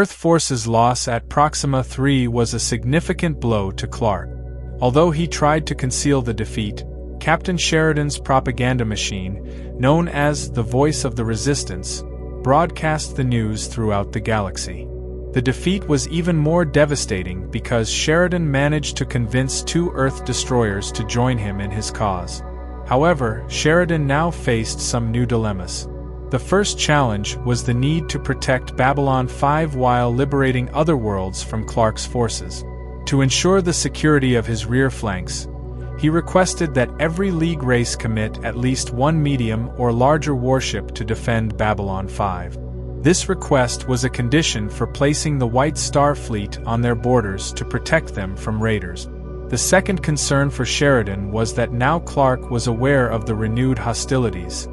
Earth Force's loss at Proxima 3 was a significant blow to Clark. Although he tried to conceal the defeat, Captain Sheridan's propaganda machine, known as the Voice of the Resistance, broadcast the news throughout the galaxy. The defeat was even more devastating because Sheridan managed to convince 2 Earth destroyers to join him in his cause. However, Sheridan now faced some new dilemmas. The first challenge was the need to protect Babylon 5 while liberating other worlds from Clark's forces. To ensure the security of his rear flanks, he requested that every League race commit at least 1 medium or larger warship to defend Babylon 5. This request was a condition for placing the White Star Fleet on their borders to protect them from raiders. The second concern for Sheridan was that now Clark was aware of the renewed hostilities.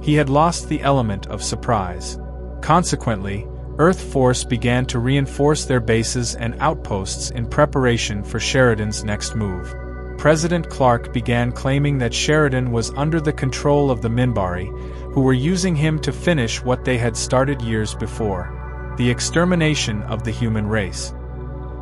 He had lost the element of surprise. Consequently, Earth Force began to reinforce their bases and outposts in preparation for Sheridan's next move. President Clark began claiming that Sheridan was under the control of the Minbari, who were using him to finish what they had started years before: the extermination of the human race.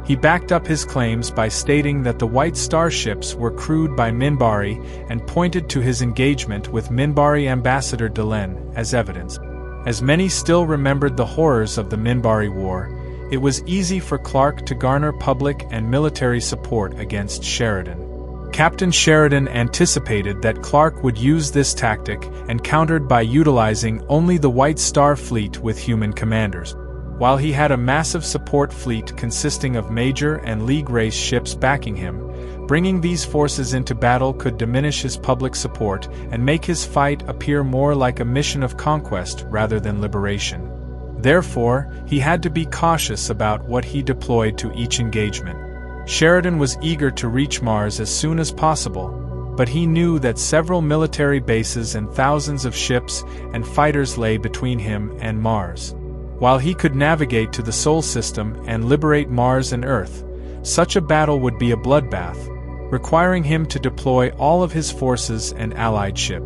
He backed up his claims by stating that the White Star ships were crewed by Minbari and pointed to his engagement with Minbari Ambassador Delenn as evidence. As many still remembered the horrors of the Minbari War, it was easy for Clark to garner public and military support against Sheridan. Captain Sheridan anticipated that Clark would use this tactic and countered by utilizing only the White Star Fleet with human commanders. While he had a massive support fleet consisting of Major and League race ships backing him, bringing these forces into battle could diminish his public support and make his fight appear more like a mission of conquest rather than liberation. Therefore, he had to be cautious about what he deployed to each engagement. Sheridan was eager to reach Mars as soon as possible, but he knew that several military bases and thousands of ships and fighters lay between him and Mars. While he could navigate to the Sol system and liberate Mars and Earth, such a battle would be a bloodbath, requiring him to deploy all of his forces and allied ship.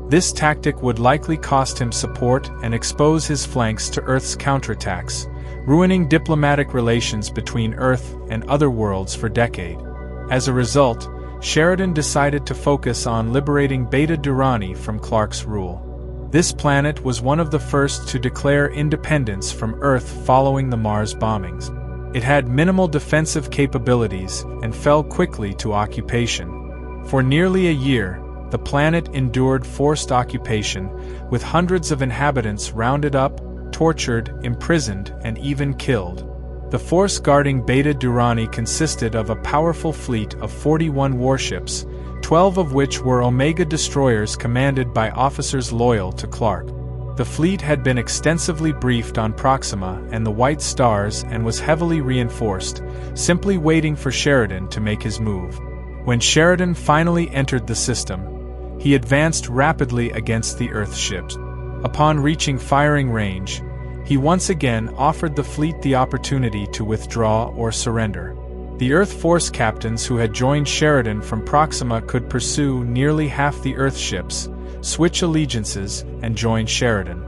This tactic would likely cost him support and expose his flanks to Earth's counterattacks, ruining diplomatic relations between Earth and other worlds for decades. As a result, Sheridan decided to focus on liberating Beta Durani from Clark's rule. This planet was one of the first to declare independence from Earth following the Mars bombings. It had minimal defensive capabilities and fell quickly to occupation. For nearly a year, the planet endured forced occupation, with hundreds of inhabitants rounded up, tortured, imprisoned, and even killed. The force guarding Beta Durani consisted of a powerful fleet of 41 warships, 12 of which were Omega destroyers commanded by officers loyal to Clark. The fleet had been extensively briefed on Proxima and the White Stars and was heavily reinforced, simply waiting for Sheridan to make his move. When Sheridan finally entered the system, he advanced rapidly against the Earth ships. Upon reaching firing range, he once again offered the fleet the opportunity to withdraw or surrender. The Earth Force captains who had joined Sheridan from Proxima could pursue nearly half the Earth ships, switch allegiances, and join Sheridan.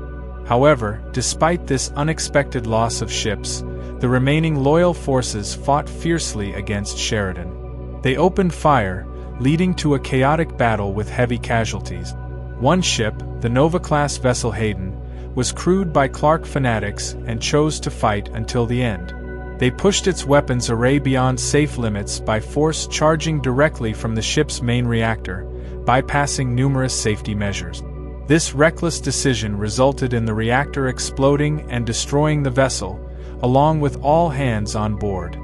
However, despite this unexpected loss of ships, the remaining loyal forces fought fiercely against Sheridan. They opened fire, leading to a chaotic battle with heavy casualties. One ship, the Nova-class vessel Hayden, was crewed by Clark fanatics and chose to fight until the end. They pushed its weapons array beyond safe limits by force, charging directly from the ship's main reactor, bypassing numerous safety measures. This reckless decision resulted in the reactor exploding and destroying the vessel, along with all hands on board.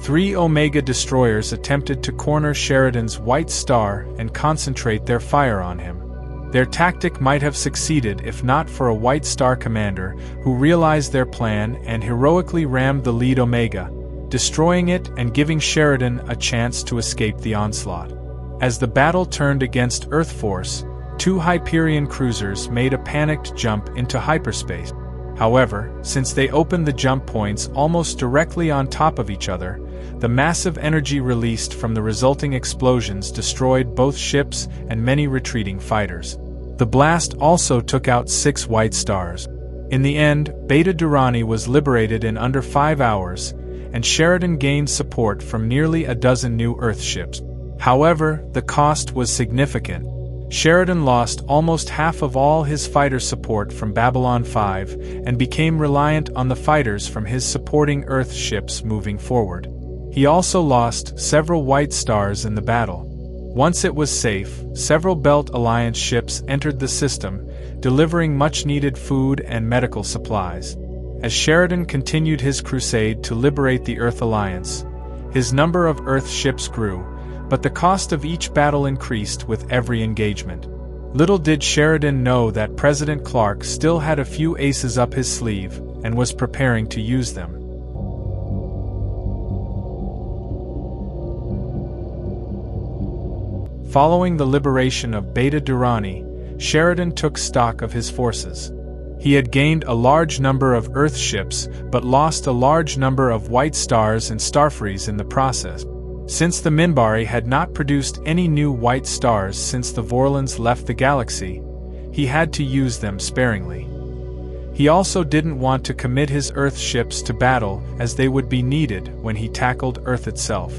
3 Omega destroyers attempted to corner Sheridan's White Star and concentrate their fire on him. Their tactic might have succeeded if not for a White Star commander who realized their plan and heroically rammed the lead Omega, destroying it and giving Sheridan a chance to escape the onslaught. As the battle turned against Earth Force, 2 Hyperion cruisers made a panicked jump into hyperspace. However, since they opened the jump points almost directly on top of each other, the massive energy released from the resulting explosions destroyed both ships and many retreating fighters. The blast also took out 6 White Stars. In the end, Beta Durani was liberated in under 5 hours, and Sheridan gained support from nearly a dozen new Earth ships. However, the cost was significant. Sheridan lost almost half of all his fighter support from Babylon 5 and became reliant on the fighters from his supporting Earth ships moving forward. He also lost several White Stars in the battle. Once it was safe, several Belt Alliance ships entered the system, delivering much-needed food and medical supplies. As Sheridan continued his crusade to liberate the Earth Alliance, his number of Earth ships grew, but the cost of each battle increased with every engagement. Little did Sheridan know that President Clark still had a few aces up his sleeve and was preparing to use them. Following the liberation of Beta Durani, Sheridan took stock of his forces. He had gained a large number of Earth ships but lost a large number of White Stars and Starfrees in the process. Since the Minbari had not produced any new White Stars since the Vorlons left the galaxy, he had to use them sparingly. He also didn't want to commit his Earth ships to battle as they would be needed when he tackled Earth itself.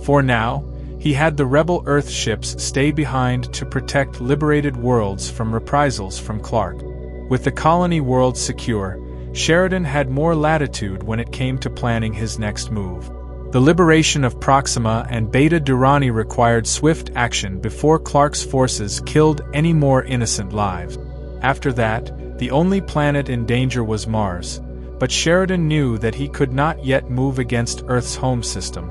For now, he had the rebel Earth ships stay behind to protect liberated worlds from reprisals from Clark. With the colony world secure, Sheridan had more latitude when it came to planning his next move. The liberation of Proxima and Beta Durani required swift action before Clark's forces killed any more innocent lives. After that, the only planet in danger was Mars, but Sheridan knew that he could not yet move against Earth's home system.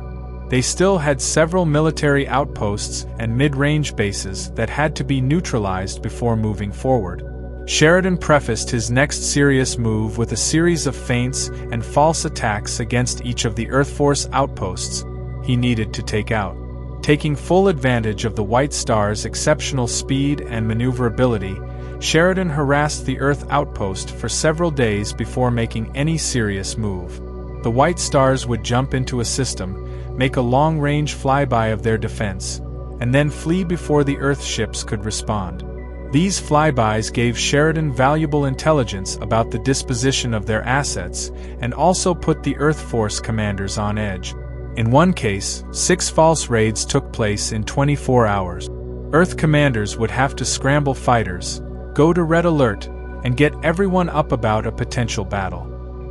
They still had several military outposts and mid-range bases that had to be neutralized before moving forward. Sheridan prefaced his next serious move with a series of feints and false attacks against each of the Earth Force outposts he needed to take out. Taking full advantage of the White Star's exceptional speed and maneuverability, Sheridan harassed the Earth outpost for several days before making any serious move. The White Stars would jump into a system, make a long-range flyby of their defense, and then flee before the Earth ships could respond. These flybys gave Sheridan valuable intelligence about the disposition of their assets and also put the Earth Force commanders on edge. In one case, 6 false raids took place in 24 hours. Earth commanders would have to scramble fighters, go to red alert, and get everyone up about a potential battle.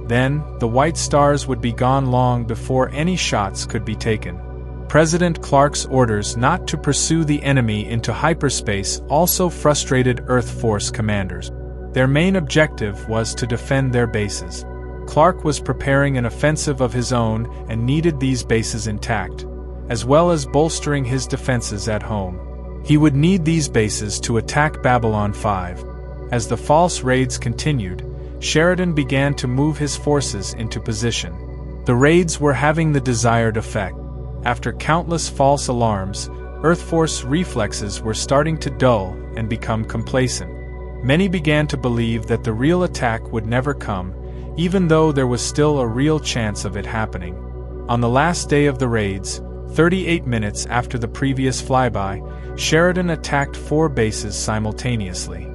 Then, the White Stars would be gone long before any shots could be taken. President Clark's orders not to pursue the enemy into hyperspace also frustrated Earth Force commanders. Their main objective was to defend their bases. Clark was preparing an offensive of his own and needed these bases intact, as well as bolstering his defenses at home. He would need these bases to attack Babylon 5. As the false raids continued, Sheridan began to move his forces into position. The raids were having the desired effect. After countless false alarms, Earth Force reflexes were starting to dull and become complacent. Many began to believe that the real attack would never come, even though there was still a real chance of it happening. On the last day of the raids, 38 minutes after the previous flyby, Sheridan attacked 4 bases simultaneously.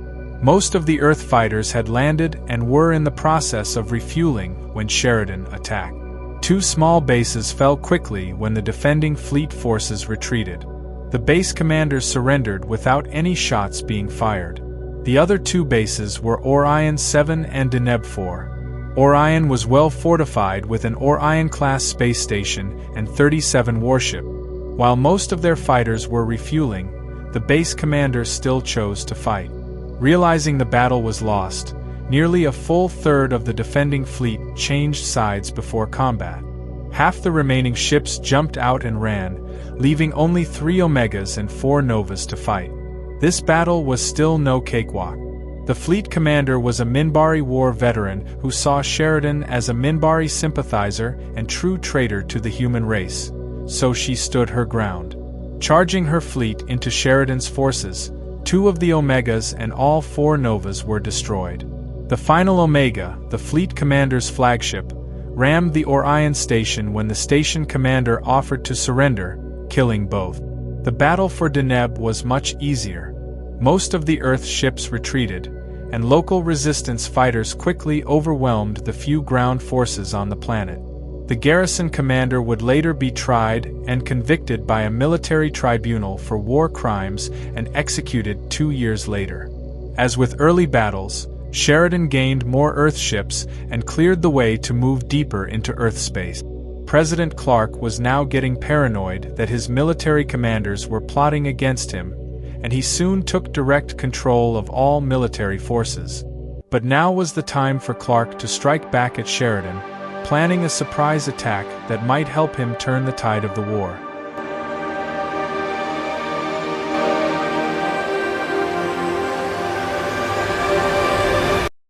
Most of the Earth fighters had landed and were in the process of refueling when Sheridan attacked. 2 small bases fell quickly when the defending fleet forces retreated. The base commanders surrendered without any shots being fired. The other 2 bases were Orion 7 and Deneb 4. Orion was well fortified with an Orion-class space station and 37 warship. While most of their fighters were refueling, the base commanders still chose to fight. Realizing the battle was lost, nearly a full third of the defending fleet changed sides before combat. Half the remaining ships jumped out and ran, leaving only 3 Omegas and 4 Novas to fight. This battle was still no cakewalk. The fleet commander was a Minbari war veteran who saw Sheridan as a Minbari sympathizer and true traitor to the human race, so she stood her ground. Charging her fleet into Sheridan's forces, 2 of the Omegas and all 4 Novas were destroyed. The final Omega, the fleet commander's flagship, rammed the Orion station when the station commander offered to surrender, killing both. The battle for Deneb was much easier. Most of the Earth ships retreated, and local resistance fighters quickly overwhelmed the few ground forces on the planet. The garrison commander would later be tried and convicted by a military tribunal for war crimes and executed 2 years later. As with early battles, Sheridan gained more Earth ships and cleared the way to move deeper into Earth space. President Clark was now getting paranoid that his military commanders were plotting against him, and he soon took direct control of all military forces. But now was the time for Clark to strike back at Sheridan, planning a surprise attack that might help him turn the tide of the war.